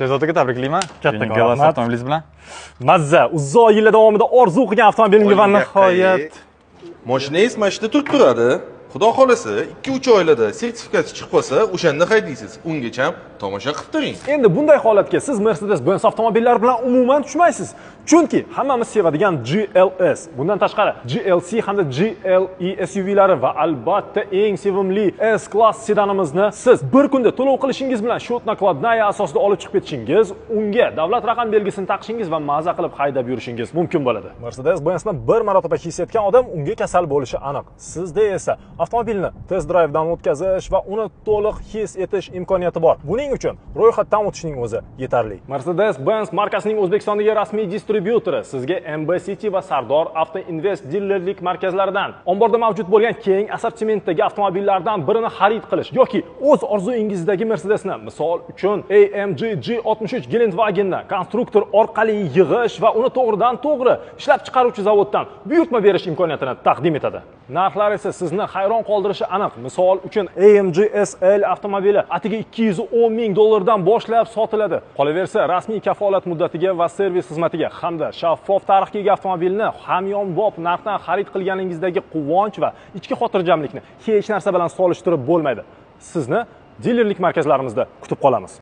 Shehzod aka, tabriklayman. Kattakon Galois rahmat. avtomobilingiz bilan. Mazza, uzoq yillar davomida orzu qilgan avtomobilimga va nihoyat Mashinangiz mana shu yerda turib turadi. Xudo xolasa 2-3 oylarda sertifikati chiqib qolsa, o'shanda haydaysiz. Ungacha tomosha qilib turing. Endi bunday holatga siz Mercedes-Benz avtomobillari bilan umuman tushmaysiz. Chunki hammamiz sevadigan GLS, bundan tashqari GLC hamda GLE SUVlari va albatta eng sevimli S-Class sedanimizni siz bir kunda to'lov qilishingiz bilan shot nakladnaya asosida olib chiqib ketishingiz, unga davlat raqam belgisini taqishingiz va maza qilib haydab yurishingiz mumkin bo'ladi. Mercedes-Benz'ni bir marotaba his etgan odam unga kasal bo'lishi aniq. Sizda esa avtomobilni test drayvdan o'tkazish va uni to'liq his etish imkoniyati bor. Buning uchun ro'yxatdan o'tishning o'zi yetarli. Mercedes-Benz markasining O'zbekistondagi rasmiy distribyutori sizga MB City va Sardor Auto Invest dilerlik markazlaridan omborda mavjud bo'lgan keng assortimentdagi avtomobillardan birini xarid qilish yoki o'z orzuyingizdagi Mercedesni, misol uchun AMG G63 Geländewagenni konstruktor orqali yig'ish va uni to'g'ridan to'g'ri ishlab chiqaruvchi zavoddan buyurtma berish imkoniyatini taqdim etadi. Narxlar esa sizni hayron qoldirishi aniq. Misol uchun AMG SL avtomobili atiga $210 ming dan boshlab sotiladi. Qolaversa, rasmiy kafolat muddatiga va servis xizmatiga hamda shaffof tarixga ega avtomobilni hamyonbop narxdan xarid qilganingizdagi quvonch va ichki xotirjamlikni hech narsa bilan solishtirib bo'lmaydi. Sizni dilerlik markazlarimizda kutib qolamiz.